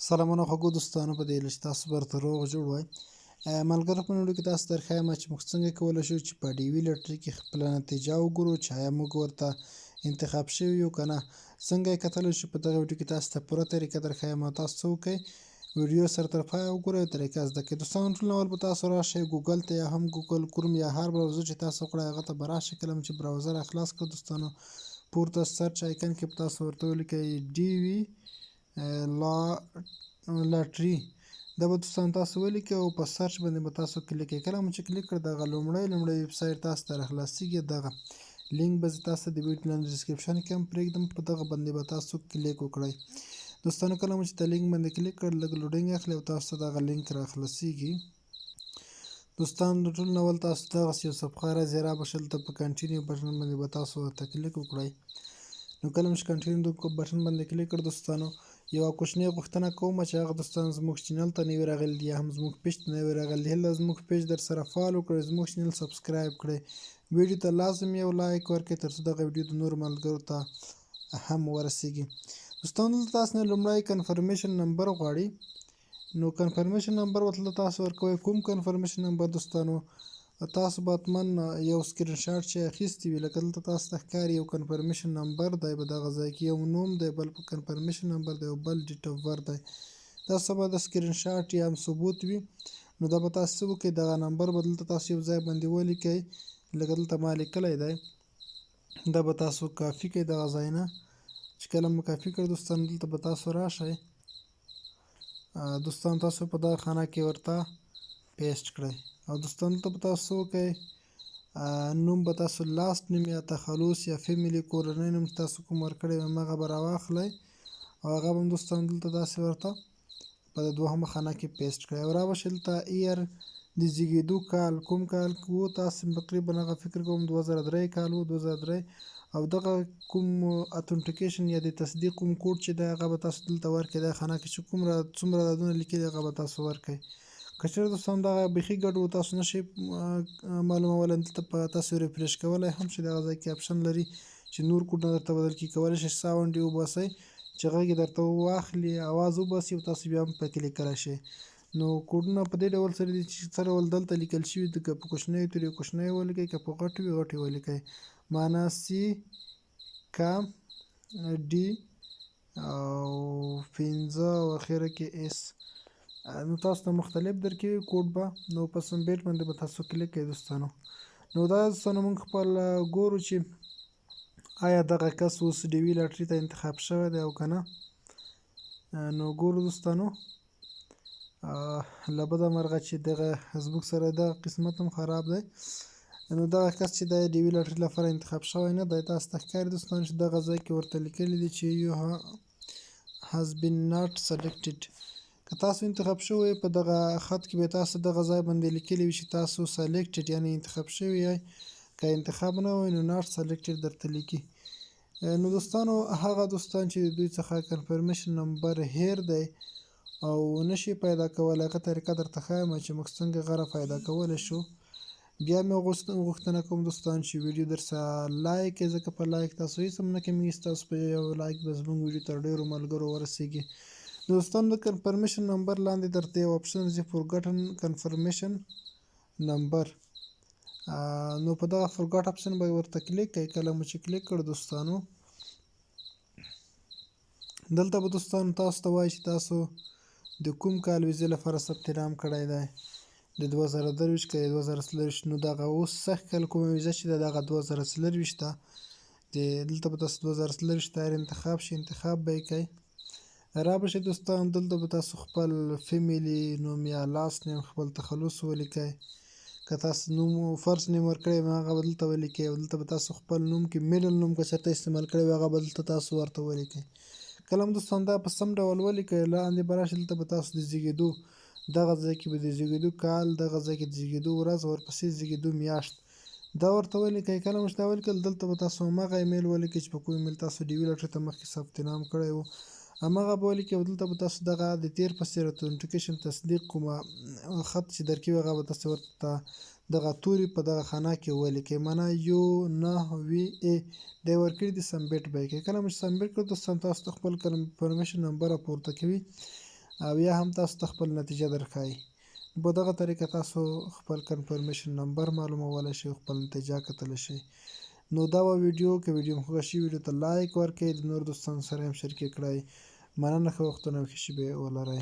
سلامونه خوږو دوستانو په دې هیله چې تاسو برته روغ جوړ وای. ملګرو په ویډیو کې تاسو درښایم چې موږ څنګه کولی شو چې په ډي وي لټري کې خپله نتیجه وګورو چې آیا موږ ورته انتخاب شوي یو که نه. څنګه یې کتلی شو په دغه ویډیو کې تاسو ته پوره طریقه درښایم او تاسو څه وکئ ویډیو سر تر پایه وګورئ او طریقه زده کړئ. دوستانو ټول اول به تاسو راشئ ګوګل ته یا هم ګوګل کروم یا هر براوزر چې تاسو کړئ هغه ته به راشئ. کله چې براوزر خلاص کړئ دوستانو پورته سرچ آیکن کې به تاسو ورته ولیکئ ډي وي لاټري. دا به دوستانو تاسو ولیکئ او په سرچ باندې به تاسو کلیک کړئ. کله مو چې کلیک کړئ دغه لومړی ویبسایټ تاسو ته راخلاصیږي. دغه لینک به زه تاسو ته د ویډیو لاندې ډسکرپشن کې هم پرېږدم، په دغه باندې به تاسو کلیک وکړئ. دوستانو کله مو چې د لینک باندې کلیک کړ لږ لوډینګ اخلي او تاسو ته دغه لینک راخلاصیږي. دوستانو د ټول اول تاسو دغسې یو صفحه راځي رابشل ته په کنټینیو بټن باندې به تاسو ورته کلیک وکړئ. نو کله مو چې کنټینیو بټن باندې کلیک کړ دوستانو یوه کوچنۍ غوښتنه کوم چې هغه دوستان زموږ چینل ته نوي راغلي دي یا هم زموږ پیج ته نوي راغلي دي هله زموږ پیج در سره فالو کړئ، زموږ چینل سبسکرایب کړئ، ویډیو ته لازم یو لایک ورکړئ تر څو دغه ویډیو د نورو ملګرو ته هم ورسیږي. دوستانو دلته تاسو نه لومړی کنفرمیشن نمبر غواړي. نو کنفرمیشن نمبر ورته تاسو ورکوئ. کوم کنفرمیشن نمبر دوستانو تاسو به حتما یو سکرین شاټ چې اخیستی وي لکه دلته تاسو ته ښکاري یو کنفرمیشن نمبر دی په دغه ځای کې یو نوم دی، بل کنفرمیشن نمبر دی او بل ډیټ اف برث دی. تاسو به د سکرین شاټ یا هم ثبوت وي نو دا به تاسو څه وکړئ دغه نمبر به دلته تاسو یو ځای باندې ولیکئ لکه دلته ما لیکلی دی. دا به تاسو کافي کړئ دغه ځای نه چې کله مو کافي کړ دوستانو دلته به تاسو راشئ. دوستانو تاسو په دغه خانه کې ورته پیسټ کړئ او دوستانو دلته به تاسو څه وکئ نوم به تاسو لاست نوم یا تخلص یا فیملی کورنۍ نوم چې تاسو کوم ورکړی وي همغه به راواخلئ او هغه به هم دوستانو دلته داسې ورته په دوهمه خانه کې پیسټ کړئ او رابشئ دلته ایر د زیږېدو کال کوم کال و تاسو تقریبا هغه فکر کوم 2003 کال و 2003 او دغه کوم اتنټیکیشن یا د تصدیق کوم کوډ چې دی هغه به تاسو دلته ورکړئ. دغه خانه کې چې څومره عددونه لیکلي هغه به تاسو ورکړئ. که چېرې دوستانو دغه بیخي ګډ و تاسو نشئ معلومولی دلته په تاسو ریفریش کولی هم شئ. دغه ځای کې اپشن لري چې نور کوډونه درته بدل کړي. کولی شئ ساونډ یې وباسئ چې غږ یې درته واخلي اواز وباسي او تاسو بیا هم پکې لیکلی شئ. نو کوډونه په دې ډول سره دي چې څه ډول دلته لیکل شوي دي. که په کوچنیو توري کوچنی ولیکئ، که په غټو وي غټې ولیکئ. معنا سی کا ډي او 5 او اخره کې اس. نو تاسو ته مختلف درکوي کوډ به نو په سمبیټ باندې به تاسو کلیک کوئ دوستانو. نو دا دوستانو موږ خپل ګورو چې آیا دغه کس اوس ډي وي لاټري ته انتخاب شوی دی او که نه. نو ګورو دوستانو له بده مرغه چې دغه زموږ سره دغه قسمت هم خراب دی. نو دغه کس چې دی ډي وي لاټري لپاره انتخاب شوی نه دی. تاسو ته ښکاري دوستانو چې دغه ځای کې ورته لیکلي دي چې یو has been not selected. که تاسو انتخاب شوی په دغه خط کې به تاسو دغه ځای باندې لیکلی وي چې تاسو سلیکټډ یعنی انتخاب شوي یای. که انتخاب نه وي نو ناټ سلیکټډ درته لیکي. نو دوستانو هغه دوستان چې د دوی څخه کنفرمیشن نمبر هیر دی او نشي پیدا کولی هغه طریقه درته ښایم چې موږ څنګه غوره پیدا کولی شو. بیا مې غوښتنه کوم دوستان چې ویډیو در سره لایک کړئ ځکه په لایک تاسو هېڅ هم نه کمیږي. ستاسو په یو لایک به زموږ ویډیو تر ډېرو ملګرو ورسیږي. دوستانو د کنفرمیشن نمبر لاندې درته یو اپشن راځي فورګټن کنفرمیشن نمبر. نو په دغه فورګټ اپشن به ورته کلیک کړئ. کله مو چې کلیک کړ دوستانو دلته به دوستانو تاسو ته وایي چې تاسو د کوم کال ویزې لپاره ثبت نام کړی دی د 2023 که 2024. نو دغه اوس سږ کال کومه ویزه چې ده دغه 2024 ده. دلته به تاسو 2024 تاریخ انتخاب شي انتخاب به یې کوئ. رابشئ دوستان دلته به تاسو خپل فیملی نوم یا لاست نیم خپل تخلص ولیکئ. که تاسو نوم فرست نیم ورکړی وي هغه به دلته ولیکئ او دلته به تاسو خپل نوم کې میډل نوم که چېرته استعمال کړی وي هغه به دلته تاسو ورته ولیکئ. کله هم دوستان دا په سم ډول ولیکئ لاندې به راشئ دلته به تاسو د زیږېدو دغه ځای کې به د زیږېدو کال دغه ځای کې د زیږېدو ورځ ورپسې زیږېدو میاشت دا ورته ولیکئ. کله مو چې دا ولیکل دلته به تاسو همغه ایمیل ولیکئ چې په کوم ایمیل تاسو ډي وي لاټري ته مخکې ثبت نام کړی و همغه به ولیکئ او دلته به تاسو دغه د تیر په څېر اتنټیکیشن تصدیق کومه خط چې درکوي هغه به تاسو ورته دغه توري په دغه خانه کې ولیکئ. معنا یو نه وي ای دی ورکړي دي سمبیټ به یې کوئ. کله مو چې سمبیټ کړو دوستان تاسو ته خپل کنفرمیشن نمبر راپورته کوي. او یا هم تاسو ته خپل نتیجه درښایي. په دغه طریقه تاسو خپل کنفرمیشن نمبر معلومولی شئ او خپل نتیجه کتلی شئ. نو دا وه ویډیو. که ویډیو مو خوښه شي ویډیو ته لایک ورکړئ، د نورو دوستانو سره هم شریکې کړئ. مننه، ښه وختونه او ښې شېبې ولرئ.